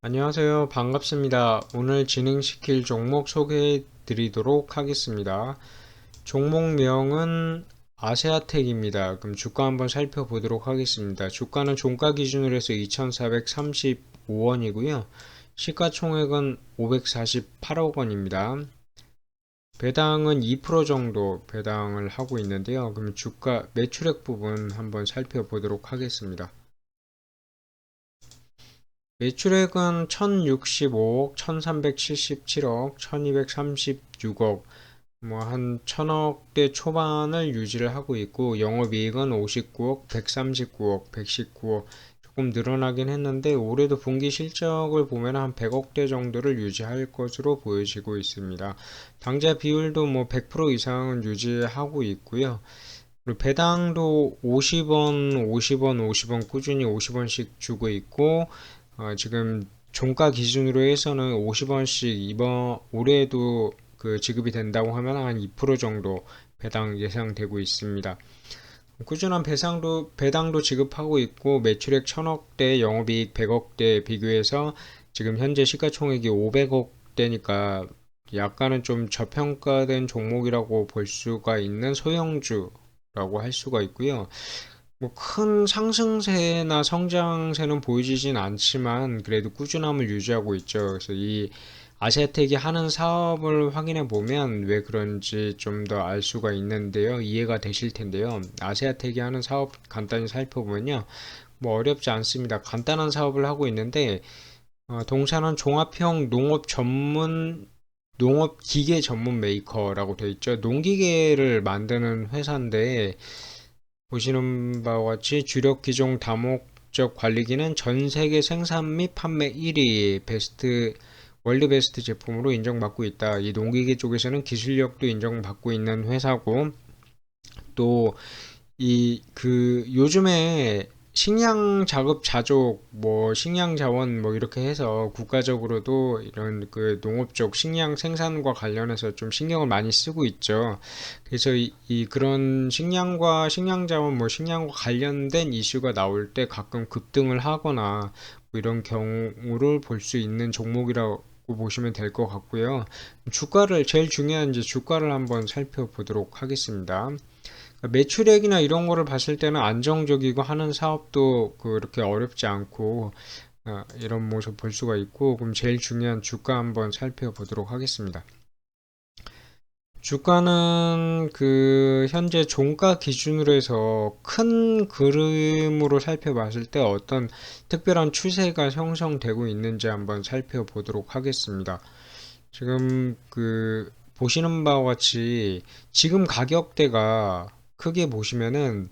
안녕하세요. 반갑습니다. 오늘 진행시킬 종목 소개해 드리도록 하겠습니다. 종목명은 아세아텍입니다. 그럼 주가 한번 살펴보도록 하겠습니다. 주가는 종가 기준으로 해서 2,435원이고요. 시가총액은 548억 원입니다. 배당은 2% 정도 배당을 하고 있는데요. 그럼 주가 매출액 부분 한번 살펴보도록 하겠습니다. 매출액은 1065억, 1377억, 1236억, 뭐 한 1000억대 초반을 유지를 하고 있고, 영업이익은 59억, 139억, 119억, 조금 늘어나긴 했는데, 올해도 분기 실적을 보면 한 100억대 정도를 유지할 것으로 보여지고 있습니다. 당좌 비율도 뭐 100% 이상은 유지하고 있고요. 그리고 배당도 50원, 50원, 50원 꾸준히 50원씩 주고 있고, 지금 종가 기준으로 해서는 50원씩 이번 올해도 그 지급이 된다고 하면 한 2% 정도 배당 예상되고 있습니다. 꾸준한 배당도 지급하고 있고 매출액 1000억대, 영업이익 100억대 비교해서 지금 현재 시가총액이 500억대니까 약간은 좀 저평가된 종목이라고 볼 수가 있는 소형주라고 할 수가 있고요. 뭐 큰 상승세나 성장세는 보이지진 않지만 그래도 꾸준함을 유지하고 있죠. 그래서 이 아시아텍이 하는 사업을 확인해 보면 왜 그런지 좀 더 알 수가 있는데요. 이해가 되실 텐데요. 아시아텍이 하는 사업 간단히 살펴보면요. 뭐 어렵지 않습니다. 간단한 사업을 하고 있는데 동사는 종합형 농업 기계 전문 메이커라고 되어 있죠. 농기계를 만드는 회사인데 보시는 바와 같이 주력 기종 다목적 관리기는 전 세계 생산 및 판매 1위 월드 베스트 제품으로 인정받고 있다. 이 농기계 쪽에서는 기술력도 인정받고 있는 회사고 또 요즘에 식량 자급 자족 뭐 식량 자원 뭐 이렇게 해서 국가적으로도 이런 그 농업 쪽 식량 생산과 관련해서 좀 신경을 많이 쓰고 있죠. 그래서 그런 식량과 식량 자원 뭐 식량과 관련된 이슈가 나올 때 가끔 급등을 하거나 뭐 이런 경우를 볼 수 있는 종목이라고 보시면 될 것 같고요. 제일 중요한 이제 주가를 한번 살펴보도록 하겠습니다. 매출액이나 이런 거를 봤을 때는 안정적이고 하는 사업도 그렇게 어렵지 않고 이런 모습 볼 수가 있고 그럼 제일 중요한 주가 한번 살펴보도록 하겠습니다. 주가는 그 현재 종가 기준으로 해서 큰 그림으로 살펴봤을 때 어떤 특별한 추세가 형성되고 있는지 한번 살펴보도록 하겠습니다. 지금 그 보시는 바와 같이 지금 가격대가 크게 보시면은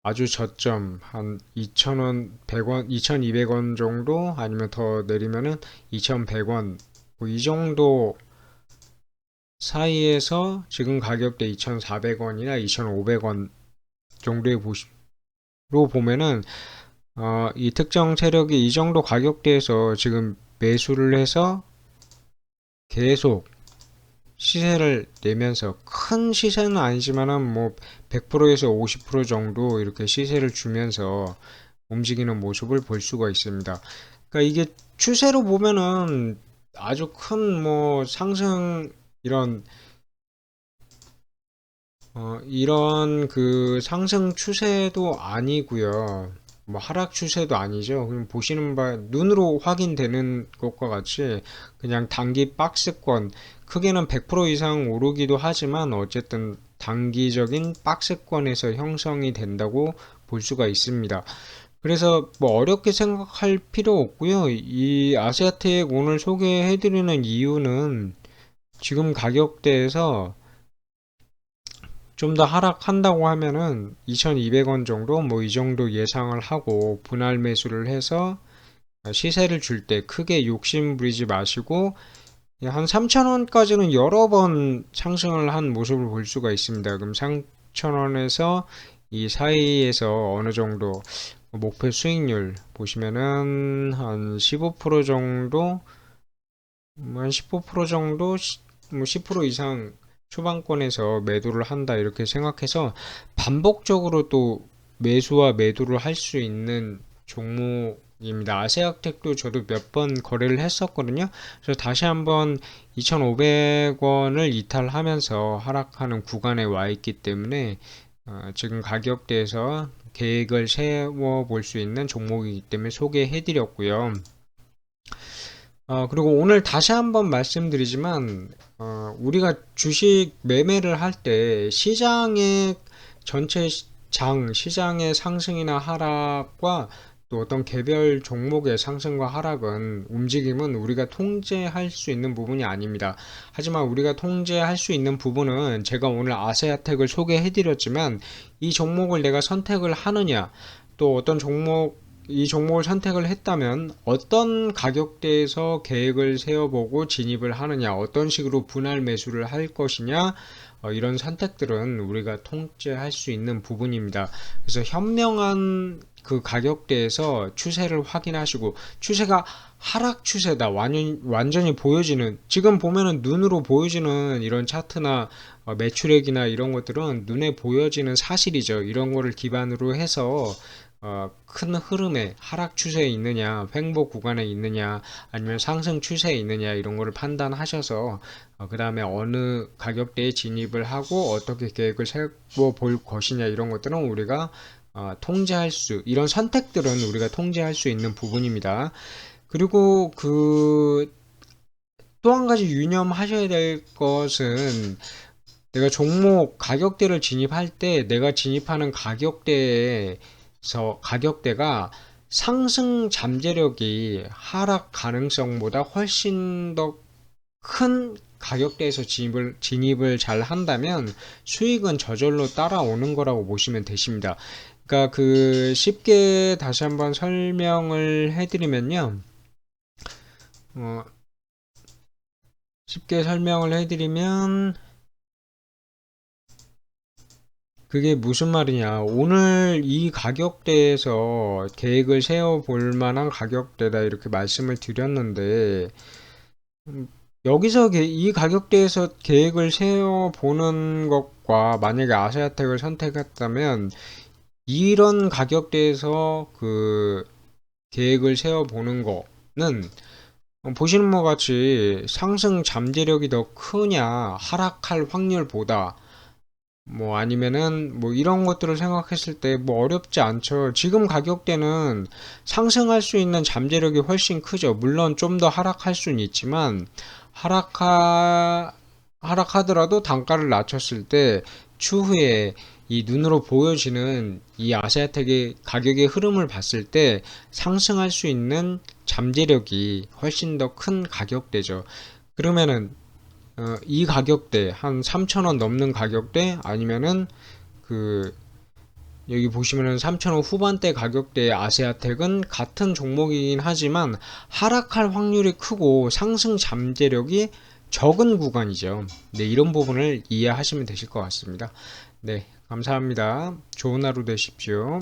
아주 저점 한 2,000원, 100원, 2,200원 정도 아니면 더 내리면은 2,100원 뭐 이 정도 사이에서 지금 가격대 2,400원이나 2,500원 정도의 로 보면은 이 특정 세력이 이 정도 가격대에서 지금 매수를 해서 계속 시세를 내면서 큰 시세는 아니지만은 뭐 100%에서 50% 정도 이렇게 시세를 주면서 움직이는 모습을 볼 수가 있습니다. 그러니까 이게 추세로 보면은 아주 큰 뭐 상승 이런 이런 그 상승 추세도 아니고요. 뭐 하락 추세도 아니죠. 그냥 보시는 바 눈으로 확인되는 것과 같이 그냥 단기 박스권 크게는 100% 이상 오르기도 하지만 어쨌든 단기적인 박스권에서 형성이 된다고 볼 수가 있습니다. 그래서 뭐 어렵게 생각할 필요 없고요. 이 아시아텍 오늘 소개해드리는 이유는 지금 가격대에서 좀 더 하락한다고 하면은 2,200원 정도 뭐 이 정도 예상을 하고 분할 매수를 해서 시세를 줄 때 크게 욕심 부리지 마시고 한 3,000원까지는 여러 번 상승을 한 모습을 볼 수가 있습니다. 그럼 3,000원에서 이 사이에서 어느 정도 목표 수익률 보시면은 한 15% 정도, 한 15% 정도, 뭐 10% 이상 초반권에서 매도를 한다 이렇게 생각해서 반복적으로 또 매수와 매도를 할 수 있는 종목 입니다. 아세아텍도 저도 몇 번 거래를 했었거든요. 그래서 다시 한번 2,500원을 이탈하면서 하락하는 구간에 와 있기 때문에 지금 가격대에서 계획을 세워 볼 수 있는 종목이기 때문에 소개해 드렸고요. 그리고 오늘 다시 한번 말씀드리지만 우리가 주식 매매를 할 때 시장의 전체 시장의 상승이나 하락과 또 어떤 개별 종목의 상승과 하락은 움직임은 우리가 통제할 수 있는 부분이 아닙니다. 하지만 우리가 통제할 수 있는 부분은 제가 오늘 아세아텍을 소개해 드렸지만 이 종목을 내가 선택을 하느냐, 또 어떤 이 종목을 선택을 했다면 어떤 가격대에서 계획을 세워보고 진입을 하느냐, 어떤 식으로 분할 매수를 할 것이냐, 이런 선택들은 우리가 통제할 수 있는 부분입니다. 그래서 현명한 그 가격대에서 추세를 확인하시고, 추세가 하락 추세다, 완전히 보여지는, 지금 보면은 눈으로 보여지는 이런 차트나 매출액이나 이런 것들은 눈에 보여지는 사실이죠. 이런 거를 기반으로 해서 큰 흐름의 하락 추세에 있느냐, 횡보 구간에 있느냐, 아니면 상승 추세에 있느냐, 이런 거를 판단하셔서 그 다음에 어느 가격대에 진입을 하고 어떻게 계획을 세워 볼 것이냐, 이런 것들은 우리가 이런 선택들은 우리가 통제할 수 있는 부분입니다. 그리고 또 한 가지 유념하셔야 될 것은 내가 종목 가격대를 진입할 때 내가 진입하는 가격대가 상승 잠재력이 하락 가능성보다 훨씬 더 큰 가격대에서 진입을 잘 한다면 수익은 저절로 따라오는 거라고 보시면 되십니다. 그러니까 쉽게 다시 한번 설명을 해드리면요. 쉽게 설명을 해드리면 그게 무슨 말이냐. 오늘 이 가격대에서 계획을 세워볼 만한 가격대다 이렇게 말씀을 드렸는데 여기서 이 가격대에서 계획을 세워보는 것과 만약에 아세아텍을 선택했다면 이런 가격대에서 계획을 세워보는 거는 보시는 것 같이 상승 잠재력이 더 크냐 하락할 확률보다 아니면은 이런 것들을 생각했을 때 어렵지 않죠. 지금 가격대는 상승할 수 있는 잠재력이 훨씬 크죠. 물론 좀 더 하락할 수는 있지만 하락하더라도 단가를 낮췄을 때 추후에 이 눈으로 보여지는 이 아세아텍의 가격의 흐름을 봤을 때 상승할 수 있는 잠재력이 훨씬 더 큰 가격대죠. 그러면은 이 가격대 한 3,000원 넘는 가격대 아니면은 여기 보시면은 3,000원 후반대 가격대의 아세아텍은 같은 종목이긴 하지만 하락할 확률이 크고 상승 잠재력이 적은 구간이죠. 네, 이런 부분을 이해하시면 되실 것 같습니다. 네, 감사합니다. 좋은 하루 되십시오.